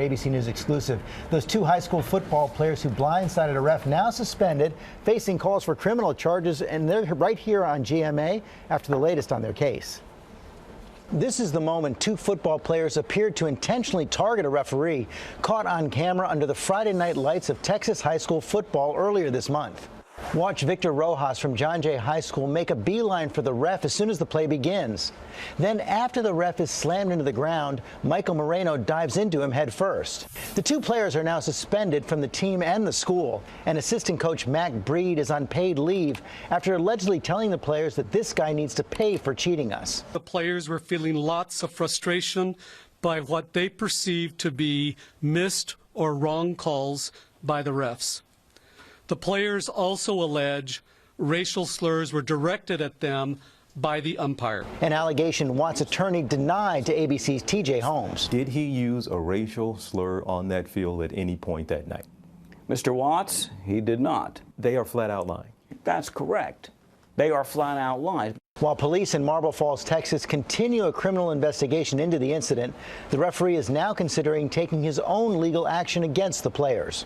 ABC News exclusive. Those two high school football players who blindsided a ref now suspended, facing calls for criminal charges, and they're right here on GMA after the latest on their case. This is the moment two football players appeared to intentionally target a referee, caught on camera under the Friday night lights of Texas high school football earlier this month. Watch Victor Rojas from John Jay High School make a beeline for the ref as soon as the play begins. Then, after the ref is slammed into the ground, Michael Moreno dives into him head first. The two players are now suspended from the team and the school, and assistant coach Mack Breed is on paid leave after allegedly telling the players that this guy needs to pay for cheating us. The players were feeling lots of frustration by what they perceived to be missed or wrong calls by the refs. The players also allege racial slurs were directed at them by the umpire. An allegation Watt's attorney denied to ABC's TJ Holmes. Did he use a racial slur on that field at any point that night? Mr. Watts, he did not. They are flat out lying. That's correct. They are flat out lying. While police in Marble Falls, Texas continue a criminal investigation into the incident, the referee is now considering taking his own legal action against the players.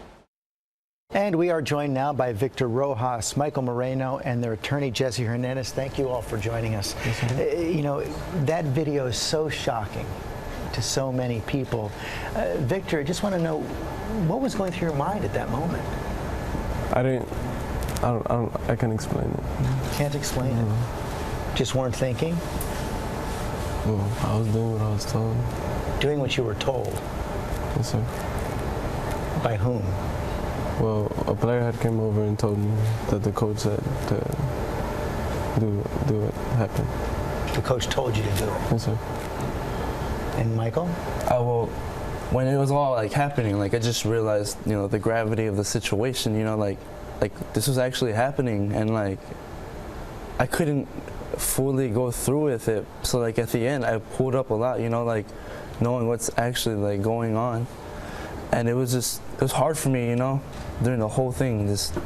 And we are joined now by Victor Rojas, Michael Moreno, and their attorney, Jesse Hernandez. Thank you all for joining us. You know, that video is so shocking to so many people. Victor, I just want to know, what was going through your mind at that moment? I can't explain it. Can't explain it? Just weren't thinking? Well, I was doing what I was told. Doing what you were told? Yes, sir. By whom? Well, a player had come over and told me that the coach said to do what happened. The coach told you to do it? Yes, sir. And Michael? Well, when it was all happening, I just realized, the gravity of the situation. Like this was actually happening, and I couldn't fully go through with it. So at the end, I pulled up a lot, knowing what's actually going on. And it was hard for me, during the whole thing, just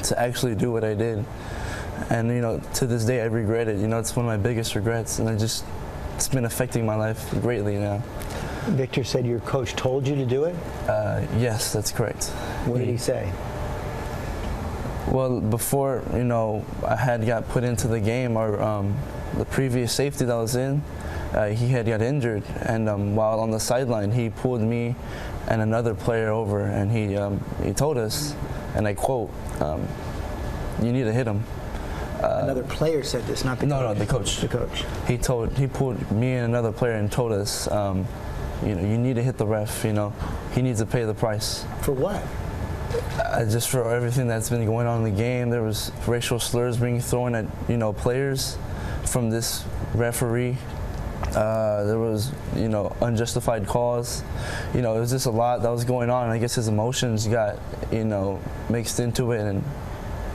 to actually do what I did. And, to this day, I regret it. It's one of my biggest regrets, and it's been affecting my life greatly now. Victor said your coach told you to do it? Yes, that's correct. What did he say? Well, before, I had got put into the game, or the previous safety that I was in, he had got injured, and while on the sideline, he pulled me and another player over, and he told us, and I quote, "You need to hit him." Another player said this, not the coach. No, the coach. The coach. He pulled me and another player and told us, you need to hit the ref. He needs to pay the price. For what? Just for everything that's been going on in the game. There was racial slurs being thrown at players from this referee. There was unjustified calls. It was just a lot that was going on. I guess his emotions got mixed into it, and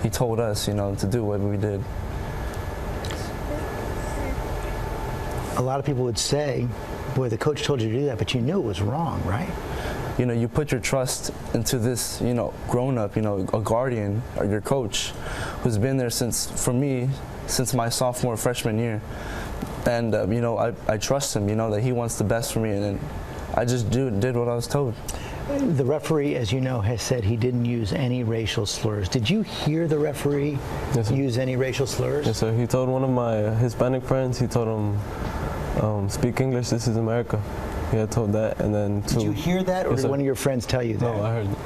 he told us to do what we did. A lot of people would say, boy, the coach told you to do that, but you knew it was wrong, right? You put your trust into this, grown-up, a guardian, or your coach, who's been there since my sophomore, freshman year. And, I trust him, that he wants the best for me, and I just did what I was told. The referee, as you know, has said he didn't use any racial slurs. Did you hear the referee use any racial slurs? Yes, sir. He told one of my Hispanic friends, he told him, speak English, this is America. He had told that, and then Did you hear that, or yes, did one of your friends tell you that? No, I heard it.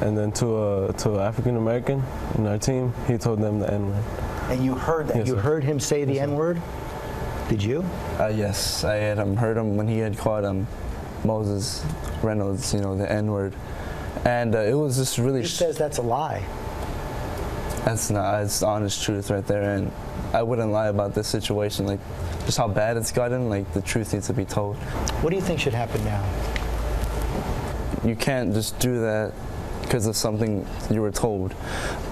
And then to an African American in our team, he told them the N-word. And you heard that? Yes, you sir. heard him say the Yes, N-word? Did you? Yes, I had heard him when he had called Moses Reynolds, the N-word. And it was just really... He says that's a lie. That's not, it's the honest truth right there. And I wouldn't lie about this situation. Just how bad it's gotten, the truth needs to be told. What do you think should happen now? You can't just do that because of something you were told.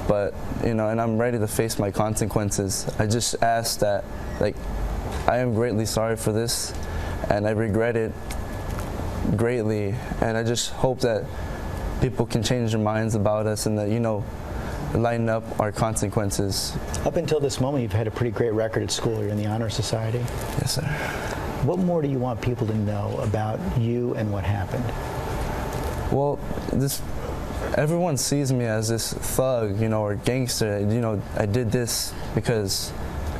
But, and I'm ready to face my consequences. I just ask that, I am greatly sorry for this, and I regret it greatly. And I just hope that people can change their minds about us, and that, lighten up our consequences. Up until this moment, you've had a pretty great record at school. You're in the Honor Society. Yes, sir. What more do you want people to know about you and what happened? Well, everyone sees me as this thug, or gangster. I did this because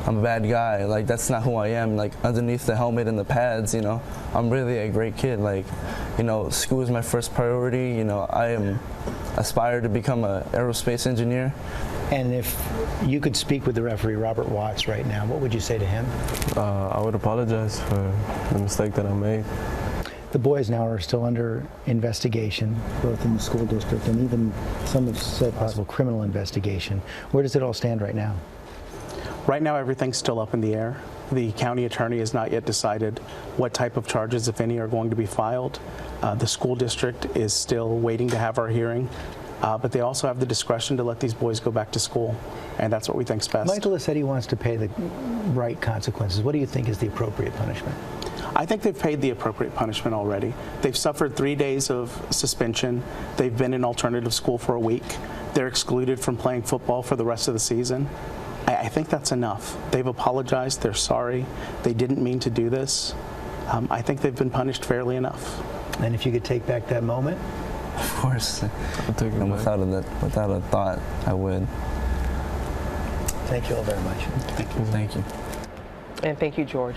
I'm a bad guy. Like, that's not who I am. Like, underneath the helmet and the pads, I'm really a great kid. Like, school is my first priority. I aspire to become an aerospace engineer. And if you could speak with the referee, Robert Watts, right now, what would you say to him? I would apologize for the mistake that I made. The boys now are still under investigation, both in the school district and even some have said possible criminal investigation. Where does it all stand right now? Right now, everything's still up in the air. The county attorney has not yet decided what type of charges, if any, are going to be filed. The school district is still waiting to have our hearing, but they also have the discretion to let these boys go back to school, and that's what we think's best. Michael has said he wants to pay the right consequences. What do you think is the appropriate punishment? I think they've paid the appropriate punishment already. They've suffered 3 days of suspension. They've been in alternative school for a week. They're excluded from playing football for the rest of the season. I think that's enough. They've apologized. They're sorry. They didn't mean to do this. I think they've been punished fairly enough. And if you could take back that moment? Of course. I'll take it And back. without a thought, I would. Thank you all very much. Thank you. And thank you, George.